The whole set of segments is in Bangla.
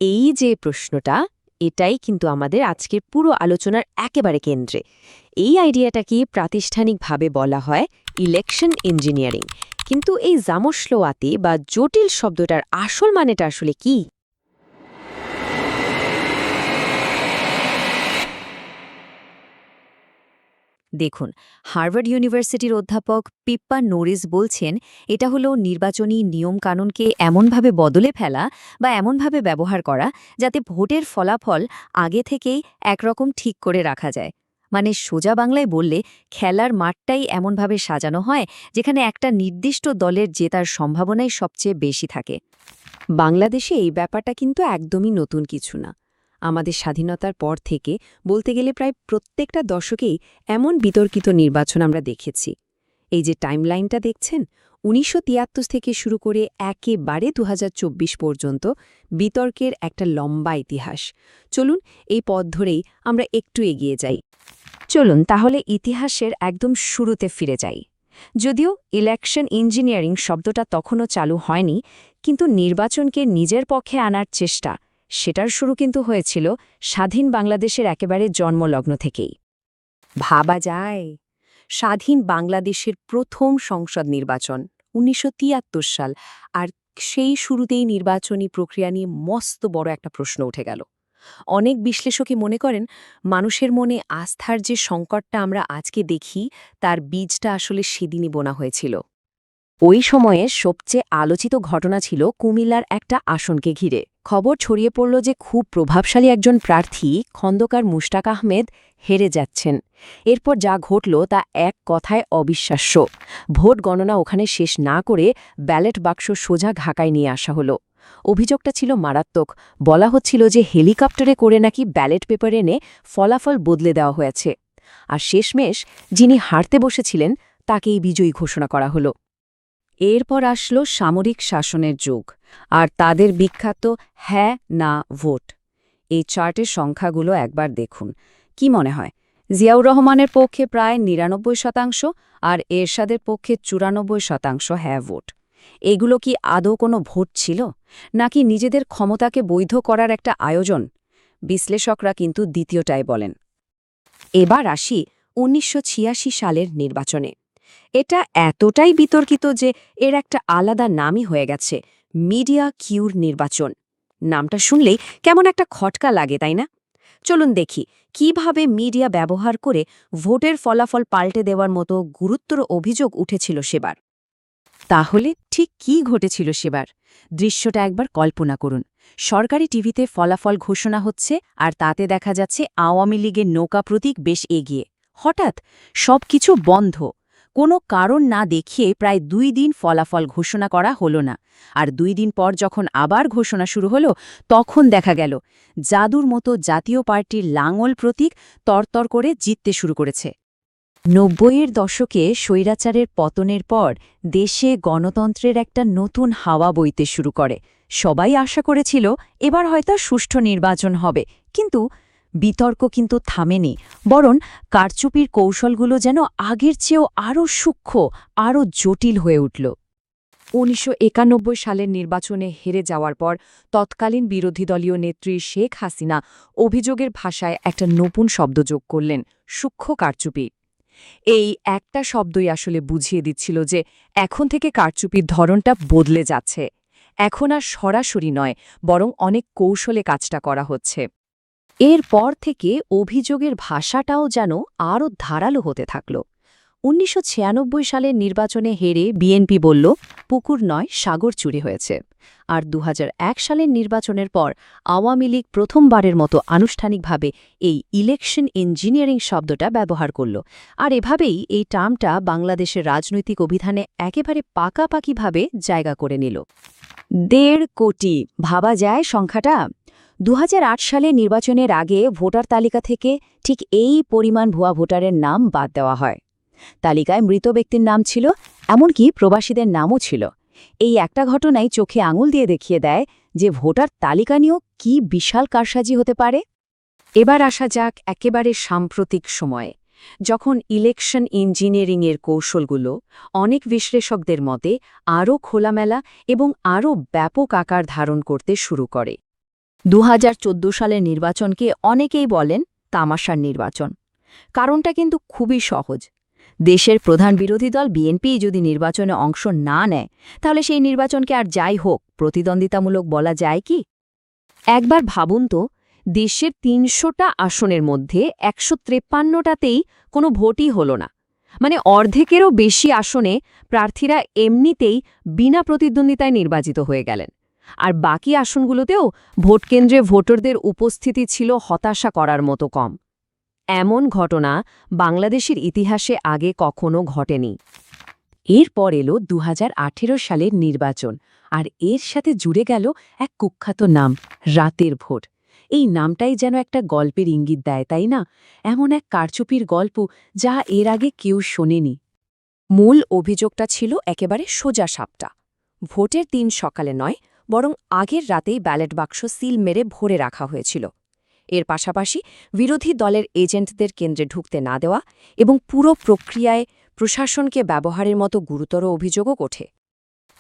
এই যে প্রশ্নটা, এটাই কিন্তু আমাদের আজকের পুরো আলোচনার একেবারে কেন্দ্রে। এই আইডিয়াটাকে প্রাতিষ্ঠানিকভাবে বলা হয় ইলেকশন ইঞ্জিনিয়ারিং। কিন্তু এই জামস্লোয়াতে বা জটিল শব্দটার আসল মানেটা আসলে কি? দেখুন, হার্ভার্ড ইউনিভার্সিটির অধ্যাপক পিপ্পা নোরিস বলছেন এটা হলো নির্বাচনী নিয়মকানুনকে এমনভাবে বদলে ফেলা বা এমনভাবে ব্যবহার করা যাতে ভোটের ফলাফল আগে থেকেই একরকম ঠিক করে রাখা যায়। মানে সোজা বাংলায় বললে খেলার মাঠটাই এমনভাবে সাজানো হয় যেখানে একটা নির্দিষ্ট দলের জেতার সম্ভাবনাই সবচেয়ে বেশি থাকে। বাংলাদেশে এই ব্যাপারটা কিন্তু একদমই নতুন কিছু না। আমাদের স্বাধীনতার পর থেকে বলতে গেলে প্রায় প্রত্যেকটা দশকেই এমন বিতর্কিত নির্বাচন আমরা দেখেছি। এই যে টাইমলাইনটা দেখছেন, ১৯৭৩ থেকে শুরু করে একেবারে ২০২৪ পর্যন্ত বিতর্কের একটা লম্বা ইতিহাস। চলুন এই পথ ধরেই আমরা একটু এগিয়ে যাই। চলুন তাহলে ইতিহাসের একদম শুরুতে ফিরে যাই। যদিও ইলেকশন ইঞ্জিনিয়ারিং শব্দটা তখনও চালু হয়নি, কিন্তু নির্বাচনকে নিজের পক্ষে আনার চেষ্টা, সেটার শুরু কিন্তু হয়েছিল স্বাধীন বাংলাদেশের একেবারে জন্মলগ্ন থেকেই। ভাবা যায়, স্বাধীন বাংলাদেশের প্রথম সংসদ নির্বাচন ১৯৭৩ সাল, আর সেই শুরুতেই নির্বাচনী প্রক্রিয়া নিয়ে মস্ত বড় একটা প্রশ্ন উঠে গেল। অনেক বিশ্লেষকই মনে করেন মানুষের মনে আস্থার যে সংকটটা আমরা আজকে দেখি, তার বীজটা আসলে সেদিনই বোনা হয়েছিল। ওই সময়ে সবচেয়ে আলোচিত ঘটনা ছিল কুমিল্লার একটা আসনকে ঘিরে খবর ছড়িয়ে পড়ল যে খুব প্রভাবশালী একজন প্রার্থী খন্দকার মুশতাক আহমেদ হেরে যাচ্ছেন। এরপর যা ঘটল তা এক কথায় অবিশ্বাস্য। ভোট গণনা ওখানে শেষ না করে ব্যালট বাক্স সোজা ঢাকায় নিয়ে আসা হলো। অভিযোগটা ছিল মারাত্মক। বলা হচ্ছিল যে হেলিকপ্টারে করে নাকি ব্যালট পেপার এনে ফলাফল বদলে দেওয়া হয়েছে। আর শেষমেশ যিনি হারতে বসেছিলেন তাকেই বিজয়ী ঘোষণা করা হলো। এরপর আসলো সামরিক শাসনের যুগ, আর তাদের বিখ্যাত হ্যাঁ না ভোট। এই চার্টের সংখ্যাগুলো একবার দেখুন। কি মনে হয়, জিয়াউর রহমানের পক্ষে প্রায় ৯৯%, আর এরশাদের পক্ষে ৯৪% হ্যাঁ ভোট। এগুলো কি আদৌ কোনো ভোট ছিল, নাকি নিজেদের ক্ষমতাকে বৈধ করার একটা আয়োজন? বিশ্লেষকরা কিন্তু দ্বিতীয়টাই বলেন। এবার আসি ১৯৮৬ সালের নির্বাচনে। এটা এতটাই বিতর্কিত যে এর একটা আলাদা নামই হয়ে গেছে, মিডিয়া কিউর নির্বাচন। নামটা শুনলেই কেমন একটা খটকা লাগে, তাই না? চলুন দেখি কিভাবে মিডিয়া ব্যবহার করে ভোটের ফলাফল পাল্টে দেওয়ার মতো গুরুতর অভিযোগ উঠেছিল সেবার। তাহলে ঠিক কি ঘটেছিল সেবার? দৃশ্যটা একবার কল্পনা করুন। সরকারি টিভিতে ফলাফল ঘোষণা হচ্ছে, আর তাতে দেখা যাচ্ছে আওয়ামী লীগের নৌকা প্রতীক বেশ এগিয়ে। হঠাৎ সবকিছু বন্ধ। কোনো কারণ না দেখিয়ে প্রায় ২ দিন ফলাফল ঘোষণা করা হলো না। আর ২ দিন পর যখন আবার ঘোষণা শুরু হলো, তখন দেখা গেল জাদুর মতো জাতীয় পার্টির লাঙল প্রতীক তরতর করে জিততে শুরু করেছে। ৯০-এর দশকে স্বৈরাচারের পতনের পর দেশে গণতন্ত্রের একটা নতুন হাওয়া বইতে শুরু করে। সবাই আশা করেছিল এবার হয়তো সুষ্ঠু নির্বাচন হবে, কিন্তু বিতর্ক কিন্তু থামেনি, বরং কারচুপির কৌশলগুলো যেন আগের চেয়েও আরও সূক্ষ্ম, আরও জটিল হয়ে উঠল। ১৯৯১ সালের নির্বাচনে হেরে যাওয়ার পর তৎকালীন বিরোধী দলীয় নেত্রী শেখ হাসিনা অভিযোগের ভাষায় একটা নতুন শব্দ যোগ করলেন, সূক্ষ্ম কারচুপি। এই একটা শব্দই আসলে বুঝিয়ে দিচ্ছিল যে এখন থেকে কারচুপির ধরনটা বদলে যাচ্ছে। এখন আর সরাসরি নয়, বরং অনেক কৌশলে কাজটা করা হচ্ছে। এরপর থেকে অভিযোগের ভাষাটাও যেন আরও ধারালো হতে থাকল। ১৯৯৬ সালের নির্বাচনে হেরে বিএনপি বলল পুকুর নয়, সাগর চুরি হয়েছে। আর ২০০১ সালের নির্বাচনের পর আওয়ামী লীগ প্রথমবারের মতো আনুষ্ঠানিকভাবে এই ইলেকশন ইঞ্জিনিয়ারিং শব্দটা ব্যবহার করল। আর এভাবেই এই টার্মটা বাংলাদেশের রাজনৈতিক অভিধানে একেবারে পাকাপাকিভাবে জায়গা করে নিল। ১.৫ কোটি, ভাবা যায় সংখ্যাটা? ২০০৮ সালে নির্বাচনের আগে ভোটার তালিকা থেকে ঠিক এই পরিমাণ ভুয়া ভোটারের নাম বাদ দেওয়া হয়। তালিকায় মৃত ব্যক্তির নাম ছিল, এমনকি প্রবাসীদের নামও ছিল। এই একটা ঘটনাই চোখে আঙুল দিয়ে দেখিয়ে দেয় যে ভোটার তালিকা নিয়েও কি বিশাল কারসাজি হতে পারে। এবার আসা যাক একেবারে সাম্প্রতিক সময়ে, যখন ইলেকশন ইঞ্জিনিয়ারিংয়ের কৌশলগুলো অনেক বিশ্লেষকদের মতে আরও খোলামেলা এবং আরও ব্যাপক আকার ধারণ করতে শুরু করে। 2014 সালের নির্বাচনকে অনেকেই বলেন তামাশার নির্বাচন। কারণটা কিন্তু খুবই সহজ। দেশের প্রধান বিরোধী দল বিএনপি যদি নির্বাচনে অংশ না নেয়, তাহলে সেই নির্বাচনকে আর যাই হোক প্রতিদ্বন্দ্বিতামূলক বলা যায় কি? একবার ভাবুন তো, দেশের ৩০০টা আসনের মধ্যে ১৫৩টাতেই কোনো ভোটই হলো না। মানে অর্ধেকেরও বেশি আসনে প্রার্থীরা এমনিতেই বিনা প্রতিদ্বন্দ্বিতায় নির্বাচিত হয়ে গেলেন। আর বাকি আসনগুলোতেও ভোটকেন্দ্রে ভোটারদের উপস্থিতি ছিল হতাশা করার মতো কম। এমন ঘটনা বাংলাদেশের ইতিহাসে আগে কখনো ঘটেনি। এরপর এলো ২০১৮ সালের নির্বাচন, আর এর সাথে জুড়ে গেল এক কুখ্যাত নাম, রাতের ভোট। এই নামটাই যেন একটা গল্পের ইঙ্গিত দেয়, তাই না? এমন এক কারচুপির গল্প যা এর আগে কেউ শোনেনি। মূল অভিযোগটা ছিল একেবারে সোজা সাপটা। ভোটের দিন সকালে নয়, বরং আগের রাতেই ব্যালট বাক্স সিল মেরে ভরে রাখা হয়েছিল। এর পাশাপাশি বিরোধী দলের এজেন্টদের কেন্দ্রে ঢুকতে না দেওয়া এবং পুরো প্রক্রিয়ায় প্রশাসনকে ব্যবহারের মতো গুরুতর অভিযোগও ওঠে।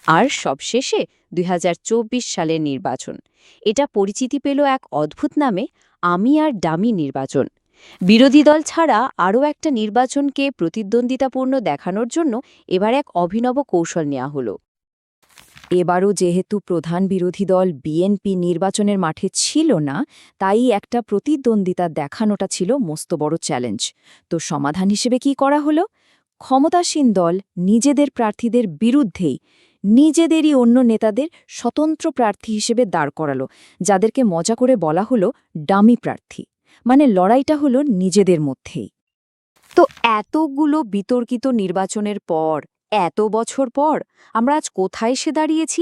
আর সবশেষে ২০২৪ সালের নির্বাচন। এটা পরিচিতি পেল এক অদ্ভুত নামে, আমি আর ডামি নির্বাচন। বিরোধী দল ছাড়া আরও একটা নির্বাচনকে প্রতিদ্বন্দ্বিতাপূর্ণ দেখানোর জন্য এবার এক অভিনব কৌশল নেওয়া হলো। এবারও যেহেতু প্রধান বিরোধী দল বিএনপি নির্বাচনের মাঠে ছিল না, তাই একটা প্রতিদ্বন্দ্বিতা দেখানোটা ছিল মস্ত বড় চ্যালেঞ্জ। তো সমাধান হিসেবে কি করা হলো? ক্ষমতাসীন দল নিজেদের প্রার্থীদের বিরুদ্ধেই নিজেদেরই অন্য নেতাদের স্বতন্ত্র প্রার্থী হিসেবে দাঁড় করালো, যাদেরকে মজা করে বলা হলো ডামি প্রার্থী। মানে লড়াইটা হলো নিজেদের মধ্যেই। তো এতগুলো বিতর্কিত নির্বাচনের পর, এত বছর পর আমরা আজ কোথায় এসে দাঁড়িয়েছি?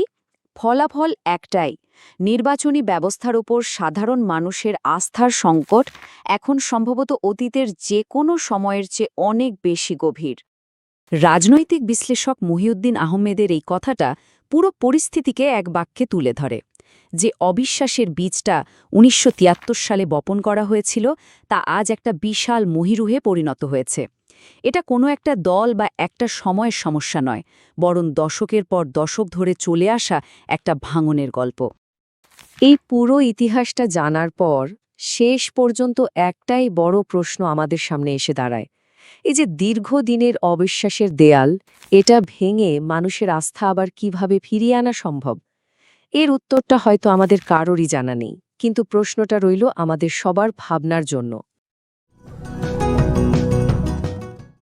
ফলাফল একটাই, নির্বাচনী ব্যবস্থার ওপর সাধারণ মানুষের আস্থার সংকট এখন সম্ভবত অতীতের যে কোনো সময়ের চেয়ে অনেক বেশি গভীর। রাজনৈতিক বিশ্লেষক মহিউদ্দিন আহমেদের এই কথাটা পুরো পরিস্থিতিকে এক বাক্যে তুলে ধরে। যে অবিশ্বাসের বীজটা ১৯৭৩ সালে বপন করা হয়েছিল, তা আজ একটা বিশাল মহিরুহে পরিণত হয়েছে। এটা কোনো একটা দল বা একটা সময়ের সমস্যা নয়, বরং দশকের পর দশক ধরে চলে আসা একটা ভাঙনের গল্প। এই পুরো ইতিহাসটা জানার পর শেষ পর্যন্ত একটাই বড় প্রশ্ন আমাদের সামনে এসে দাঁড়ায়। এই যে দীর্ঘদিনের অবিশ্বাসের দেয়াল, এটা ভেঙে মানুষের আস্থা আবার কিভাবে ফিরিয়ে আনা সম্ভব? এর উত্তরটা হয়তো আমাদের কারোরই জানা নেই, কিন্তু প্রশ্নটা রইল আমাদের সবার ভাবনার জন্য।